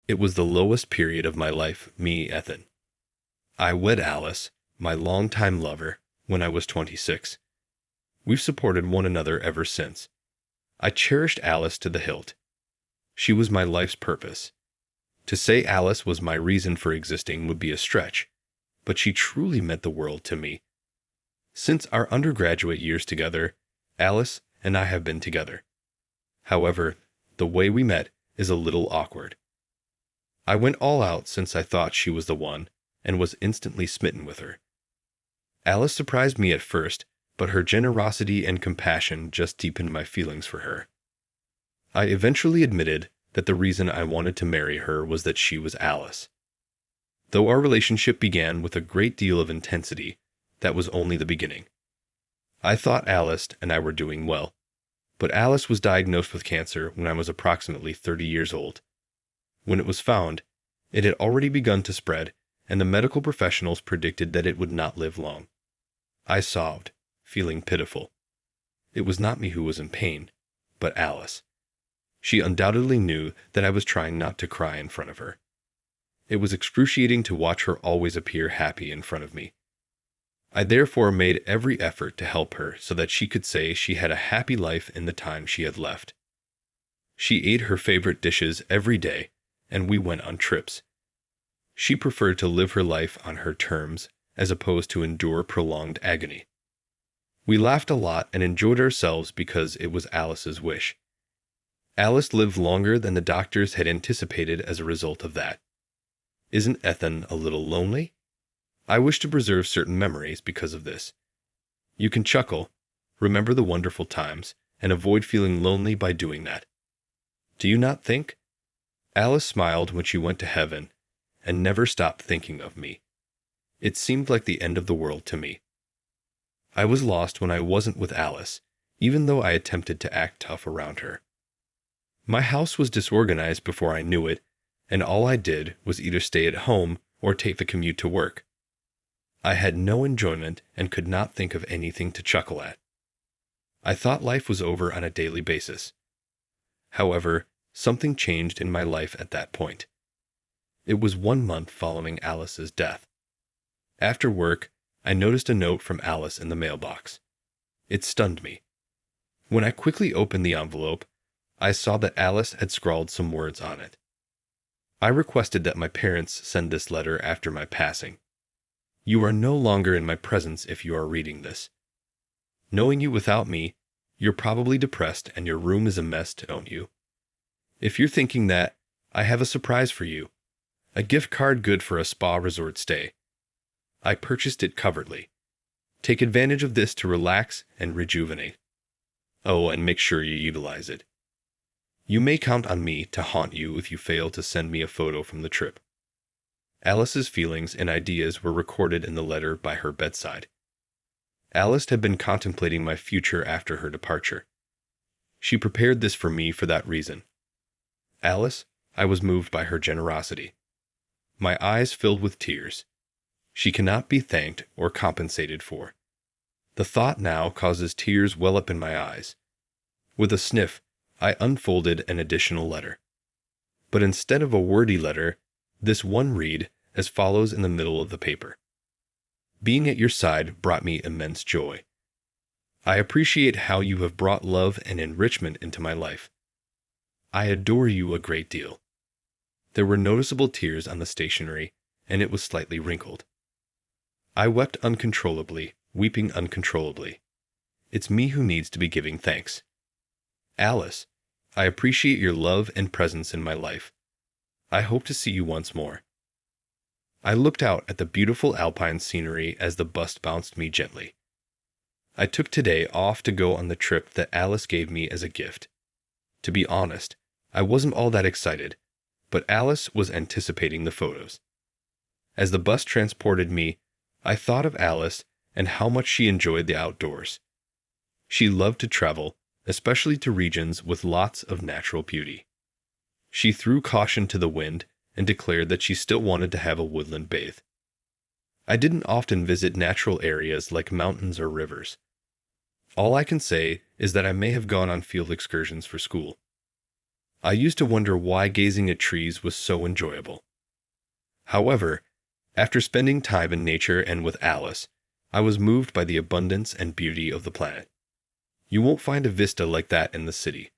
It was the lowest period of my life, me, Ethan. I wed Alice, my longtime lover, when I was 26. We've supported one another ever since. I cherished Alice to the hilt. She was my life's purpose. To say Alice was my reason for existing would be a stretch, but she truly meant the world to me. Since our undergraduate years together, Alice and I have been together. However, the way we met is a little awkward. I went all out since I thought she was the one, and was instantly smitten with her. Alice surprised me at first, but her generosity and compassion just deepened my feelings for her. I eventually admitted that the reason I wanted to marry her was that she was Alice. Though our relationship began with a great deal of intensity, that was only the beginning. I thought Alice and I were doing well, but Alice was diagnosed with cancer when I was approximately 30 years old. When it was found, it had already begun to spread, and the medical professionals predicted that it would not live long. I sobbed, feeling pitiful. It was not me who was in pain, but Alice. She undoubtedly knew that I was trying not to cry in front of her. It was excruciating to watch her always appear happy in front of me. I therefore made every effort to help her so that she could say she had a happy life in the time she had left. She ate her favorite dishes every day, and we went on trips. She preferred to live her life on her terms, as opposed to endure prolonged agony. We laughed a lot and enjoyed ourselves because it was Alice's wish. Alice lived longer than the doctors had anticipated as a result of that. Isn't Ethan a little lonely? I wish to preserve certain memories because of this. You can chuckle, remember the wonderful times, and avoid feeling lonely by doing that. Do you not think? Alice smiled when she went to heaven, and never stopped thinking of me. It seemed like the end of the world to me. I was lost when I wasn't with Alice, even though I attempted to act tough around her. My house was disorganized before I knew it, and all I did was either stay at home or take the commute to work. I had no enjoyment and could not think of anything to chuckle at. I thought life was over on a daily basis. However, something changed in my life at that point. It was 1 month following Alice's death. After work, I noticed a note from Alice in the mailbox. It stunned me. When I quickly opened the envelope, I saw that Alice had scrawled some words on it. I requested that my parents send this letter after my passing. You are no longer in my presence if you are reading this. Knowing you without me, you're probably depressed and your room is a mess, don't you? If you're thinking that, I have a surprise for you. A gift card good for a spa resort stay. I purchased it covertly. Take advantage of this to relax and rejuvenate. Oh, and make sure you utilize it. You may count on me to haunt you if you fail to send me a photo from the trip. Alice's feelings and ideas were recorded in the letter by her bedside. Alice had been contemplating my future after her departure. She prepared this for me for that reason. Alice, I was moved by her generosity. My eyes filled with tears. She cannot be thanked or compensated for. The thought now causes tears well up in my eyes. With a sniff, I unfolded an additional letter. But instead of a wordy letter, this one read as follows in the middle of the paper. Being at your side brought me immense joy. I appreciate how you have brought love and enrichment into my life. I adore you a great deal. There were noticeable tears on the stationery, and it was slightly wrinkled. I wept uncontrollably, weeping uncontrollably. It's me who needs to be giving thanks. Alice, I appreciate your love and presence in my life. I hope to see you once more. I looked out at the beautiful alpine scenery as the bus bounced me gently. I took today off to go on the trip that Alice gave me as a gift. To be honest, I wasn't all that excited, but Alice was anticipating the photos. As the bus transported me, I thought of Alice and how much she enjoyed the outdoors. She loved to travel, especially to regions with lots of natural beauty. She threw caution to the wind and declared that she still wanted to have a woodland bathe. I didn't often visit natural areas like mountains or rivers. All I can say is that I may have gone on field excursions for school. I used to wonder why gazing at trees was so enjoyable. However, after spending time in nature and with Alice, I was moved by the abundance and beauty of the planet. You won't find a vista like that in the city.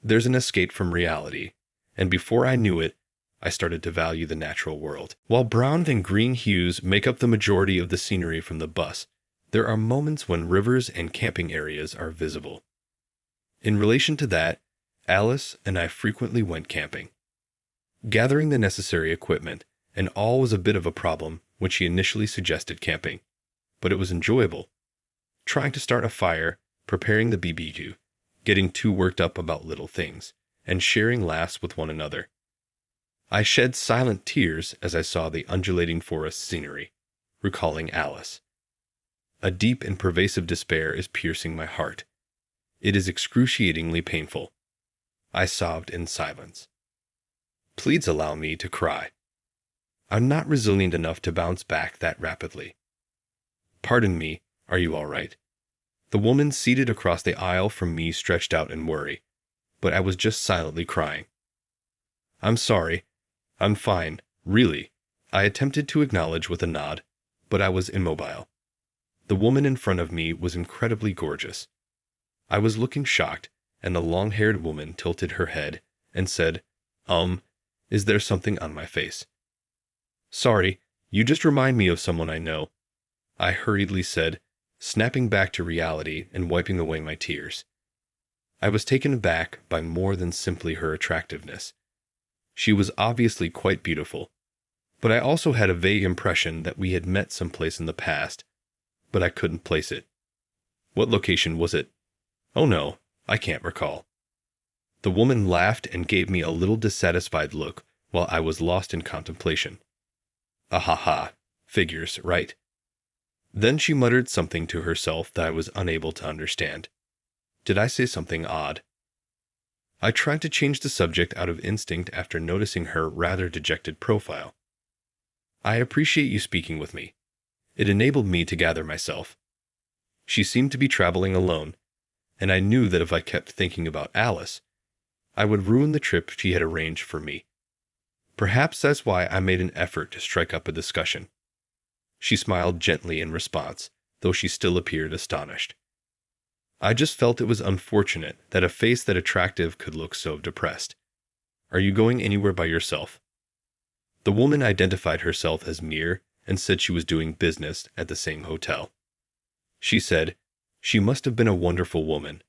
There's an escape from reality, and before I knew it, I started to value the natural world. While brown and green hues make up the majority of the scenery from the bus, there are moments when rivers and camping areas are visible. In relation to that, Alice and I frequently went camping. Gathering the necessary equipment and all was a bit of a problem when she initially suggested camping, but it was enjoyable. Trying to start a fire, preparing the BBQ, getting too worked up about little things, and sharing laughs with one another. I shed silent tears as I saw the undulating forest scenery, recalling Alice. A deep and pervasive despair is piercing my heart. It is excruciatingly painful. I sobbed in silence. Please allow me to cry. I'm not resilient enough to bounce back that rapidly. Pardon me, are you all right? The woman seated across the aisle from me stretched out in worry, but I was just silently crying. I'm sorry. I'm fine, really. I attempted to acknowledge with a nod, but I was immobile. The woman in front of me was incredibly gorgeous. I was looking shocked, and the long-haired woman tilted her head and said, is there something on my face? Sorry, you just remind me of someone I know, I hurriedly said, snapping back to reality and wiping away my tears. I was taken aback by more than simply her attractiveness. She was obviously quite beautiful, but I also had a vague impression that we had met someplace in the past, but I couldn't place it. What location was it? Oh no, I can't recall. The woman laughed and gave me a little dissatisfied look while I was lost in contemplation. Ha, figures, right. Then she muttered something to herself that I was unable to understand. Did I say something odd? I tried to change the subject out of instinct after noticing her rather dejected profile. I appreciate you speaking with me. It enabled me to gather myself. She seemed to be traveling alone, and I knew that if I kept thinking about Alice, I would ruin the trip she had arranged for me. Perhaps that's why I made an effort to strike up a discussion. She smiled gently in response, though she still appeared astonished. I just felt it was unfortunate that a face that attractive could look so depressed. Are you going anywhere by yourself? The woman identified herself as Mir and said she was doing business at the same hotel. She said, she must have been a wonderful woman,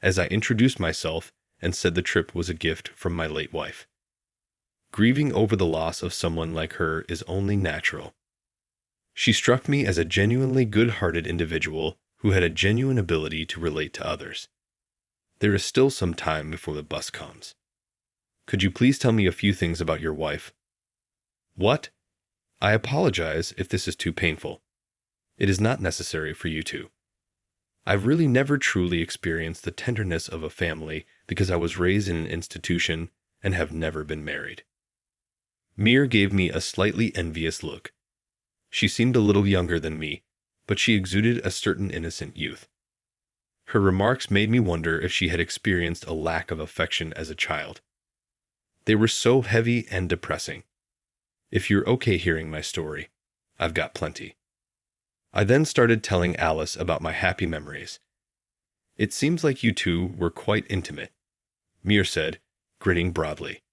as I introduced myself and said the trip was a gift from my late wife. Grieving over the loss of someone like her is only natural. She struck me as a genuinely good-hearted individual who had a genuine ability to relate to others. There is still some time before the bus comes. Could you please tell me a few things about your wife? What? I apologize if this is too painful. It is not necessary for you to. I've really never truly experienced the tenderness of a family because I was raised in an institution and have never been married. Mir gave me a slightly envious look. She seemed a little younger than me, but she exuded a certain innocent youth. Her remarks made me wonder if she had experienced a lack of affection as a child. They were so heavy and depressing. If you're okay hearing my story, I've got plenty. I then started telling Alice about my happy memories. It seems like you two were quite intimate, Mir said, grinning broadly.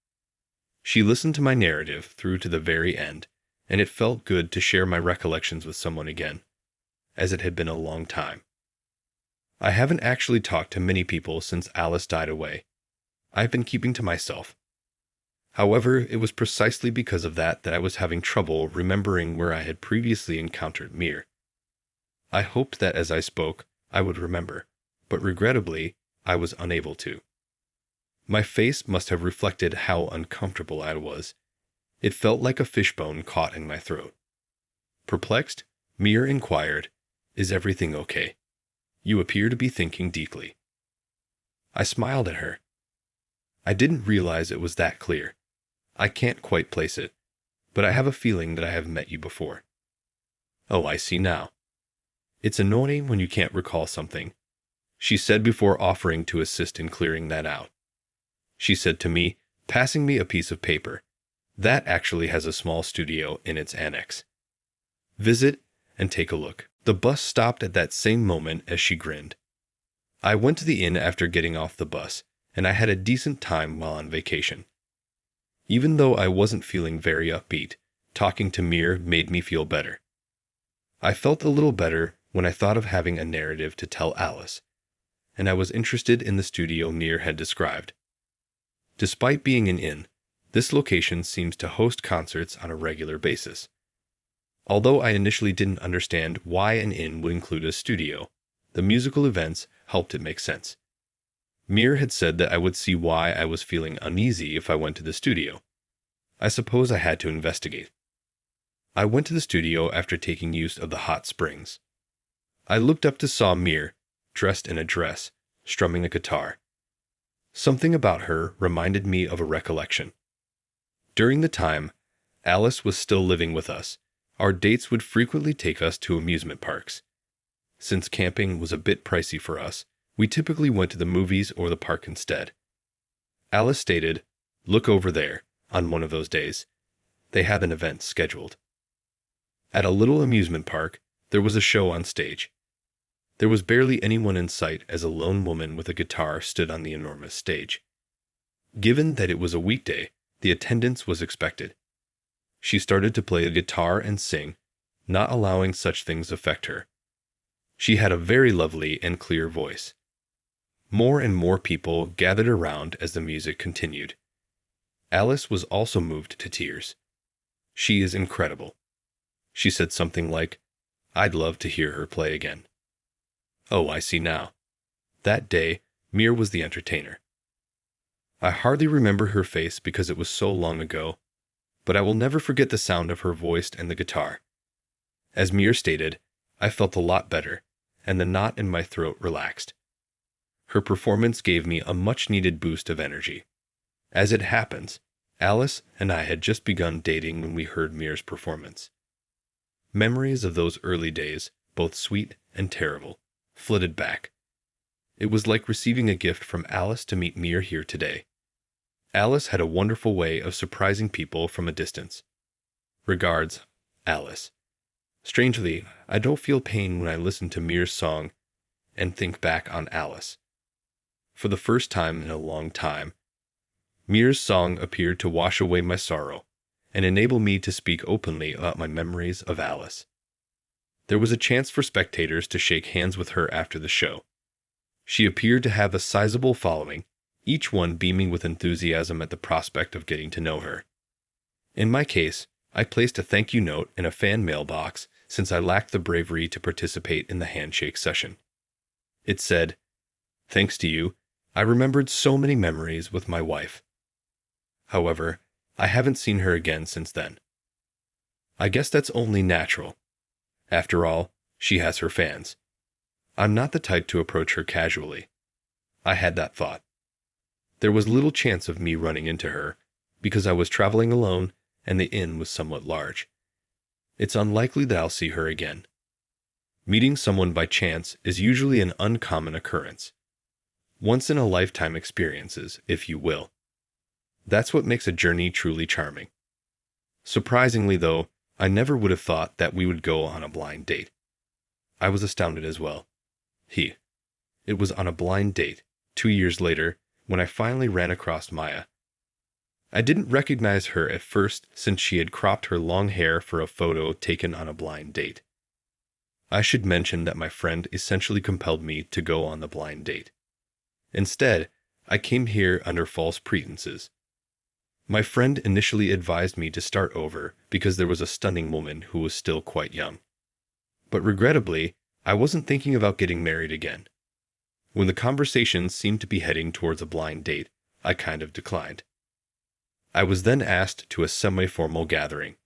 She listened to my narrative through to the very end, and it felt good to share my recollections with someone again, as it had been a long time. I haven't actually talked to many people since Alice died away. I've been keeping to myself. However, it was precisely because of that I was having trouble remembering where I had previously encountered Mir. I hoped that as I spoke, I would remember, but regrettably, I was unable to. My face must have reflected how uncomfortable I was. It felt like a fishbone caught in my throat. Perplexed, Mir inquired, "Is everything okay? You appear to be thinking deeply." I smiled at her. I didn't realize it was that clear. I can't quite place it, but I have a feeling that I have met you before. Oh, I see now. It's annoying when you can't recall something, she said before offering to assist in clearing that out. she said to me, passing me a piece of paper. That actually has a small studio in its annex. Visit and take a look. The bus stopped at that same moment as she grinned. I went to the inn after getting off the bus, and I had a decent time while on vacation. Even though I wasn't feeling very upbeat, talking to Mir made me feel better. I felt a little better when I thought of having a narrative to tell Alice, and I was interested in the studio Mir had described. Despite being an inn, this location seems to host concerts on a regular basis. Although I initially didn't understand why an inn would include a studio, the musical events helped it make sense. Mir had said that I would see why I was feeling uneasy if I went to the studio. I suppose I had to investigate. I went to the studio after taking use of the hot springs. I looked up to saw Mir, dressed in a dress, strumming a guitar. Something about her reminded me of a recollection. During the time Alice was still living with us, our dates would frequently take us to amusement parks. Since camping was a bit pricey for us, we typically went to the movies or the park instead. Alice stated, "Look over there," on one of those days. They have an event scheduled. At a little amusement park, there was a show on stage. There was barely anyone in sight as a lone woman with a guitar stood on the enormous stage. Given that it was a weekday, the attendance was expected. She started to play the guitar and sing, not allowing such things affect her. She had a very lovely and clear voice. More and more people gathered around as the music continued. Alice was also moved to tears. "She is incredible." She said something like, "I'd love to hear her play again." Oh, I see now. That day, Mir was the entertainer. I hardly remember her face because it was so long ago, but I will never forget the sound of her voice and the guitar. As Mir stated, I felt a lot better, and the knot in my throat relaxed. Her performance gave me a much-needed boost of energy. As it happens, Alice and I had just begun dating when we heard Mir's performance. Memories of those early days, both sweet and terrible, flitted back. It was like receiving a gift from Alice to meet Mir here today. Alice had a wonderful way of surprising people from a distance. Regards, Alice. Strangely, I don't feel pain when I listen to Mir's song and think back on Alice. For the first time in a long time, Mir's song appeared to wash away my sorrow and enable me to speak openly about my memories of Alice. There was a chance for spectators to shake hands with her after the show. She appeared to have a sizable following, each one beaming with enthusiasm at the prospect of getting to know her. In my case, I placed a thank you note in a fan mailbox since I lacked the bravery to participate in the handshake session. It said, "Thanks to you, I remembered so many memories with my wife." However, I haven't seen her again since then. I guess that's only natural. After all, she has her fans. I'm not the type to approach her casually. I had that thought. There was little chance of me running into her, because I was traveling alone and the inn was somewhat large. It's unlikely that I'll see her again. Meeting someone by chance is usually an uncommon occurrence. Once-in-a-lifetime experiences, if you will. That's what makes a journey truly charming. Surprisingly, though, I never would have thought that we would go on a blind date. I was astounded as well. It was on a blind date, 2 years later, when I finally ran across Maya. I didn't recognize her at first since she had cropped her long hair for a photo taken on a blind date. I should mention that my friend essentially compelled me to go on the blind date. Instead, I came here under false pretenses. My friend initially advised me to start over because there was a stunning woman who was still quite young. But regrettably, I wasn't thinking about getting married again. When the conversation seemed to be heading towards a blind date, I kind of declined. I was then asked to a semi-formal gathering.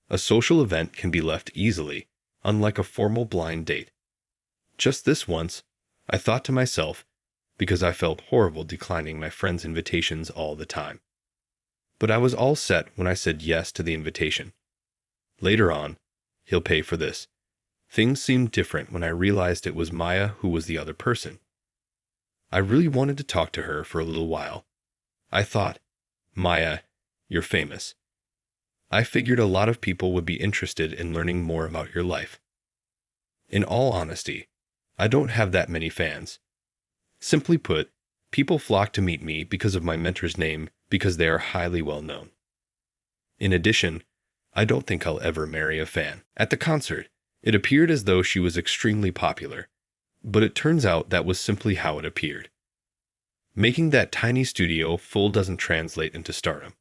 A social event can be left easily, unlike a formal blind date. Just this once, I thought to myself, because I felt horrible declining my friend's invitations all the time. But I was all set when I said yes to the invitation. Later on, he'll pay for this. Things seemed different when I realized it was Maya who was the other person. I really wanted to talk to her for a little while. I thought, Maya, you're famous. I figured a lot of people would be interested in learning more about your life. In all honesty, I don't have that many fans. Simply put, people flock to meet me because of my mentor's name because they are highly well known. In addition, I don't think I'll ever marry a fan. At the concert, it appeared as though she was extremely popular, but it turns out that was simply how it appeared. Making that tiny studio full doesn't translate into stardom.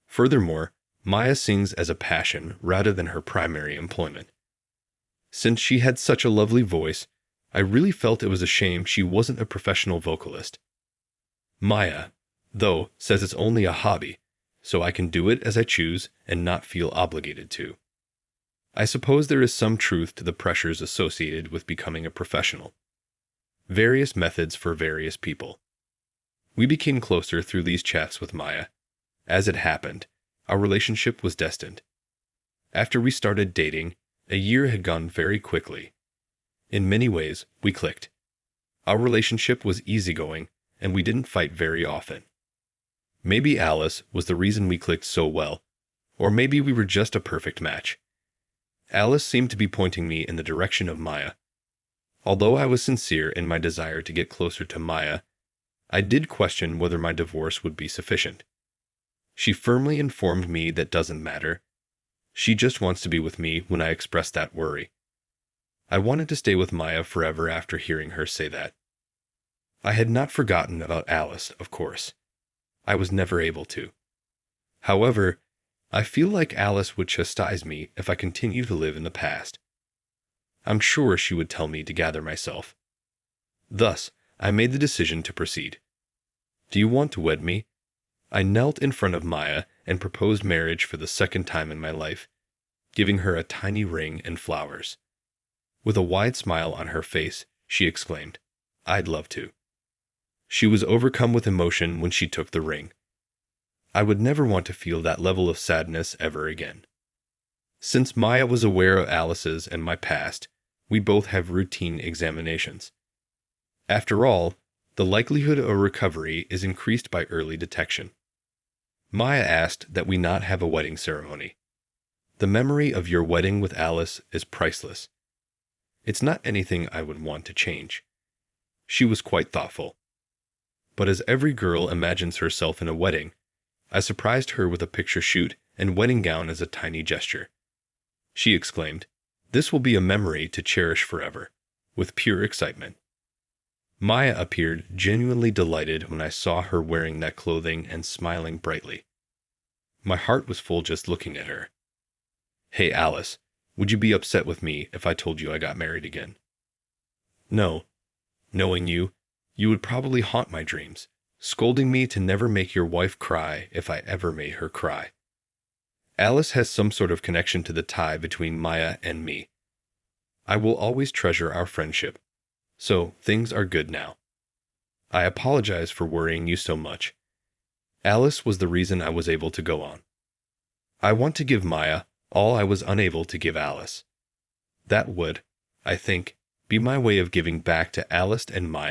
Furthermore, Maya sings as a passion rather than her primary employment. Since she had such a lovely voice, I really felt it was a shame she wasn't a professional vocalist. Maya, though, says it's only a hobby, so I can do it as I choose and not feel obligated to. I suppose there is some truth to the pressures associated with becoming a professional. Various methods for various people. We became closer through these chats with Maya. As it happened, our relationship was destined. After we started dating, a year had gone very quickly. In many ways, we clicked. Our relationship was easygoing, and we didn't fight very often. Maybe Alice was the reason we clicked so well, or maybe we were just a perfect match. Alice seemed to be pointing me in the direction of Maya. Although I was sincere in my desire to get closer to Maya, I did question whether my divorce would be sufficient. She firmly informed me that doesn't matter. She just wants to be with me when I expressed that worry. I wanted to stay with Maya forever after hearing her say that. I had not forgotten about Alice, of course. I was never able to. However, I feel like Alice would chastise me if I continue to live in the past. I'm sure she would tell me to gather myself. Thus, I made the decision to proceed. Do you want to wed me? I knelt in front of Maya and proposed marriage for the second time in my life, giving her a tiny ring and flowers. With a wide smile on her face, she exclaimed, "I'd love to." She was overcome with emotion when she took the ring. I would never want to feel that level of sadness ever again. Since Maya was aware of Alice's and my past, we both have routine examinations. After all, the likelihood of recovery is increased by early detection. Maya asked that we not have a wedding ceremony. The memory of your wedding with Alice is priceless. It's not anything I would want to change. She was quite thoughtful. But as every girl imagines herself in a wedding, I surprised her with a picture shoot and wedding gown as a tiny gesture. She exclaimed, "This will be a memory to cherish forever," with pure excitement. Maya appeared genuinely delighted when I saw her wearing that clothing and smiling brightly. My heart was full just looking at her. "Hey Alice, would you be upset with me if I told you I got married again?" "No. Knowing you, you would probably haunt my dreams, scolding me to never make your wife cry if I ever made her cry." Alice has some sort of connection to the tie between Maya and me. I will always treasure our friendship. So, things are good now. I apologize for worrying you so much. Alice was the reason I was able to go on. I want to give Maya all I was unable to give Alice. That would, I think, be my way of giving back to Alice and Maya.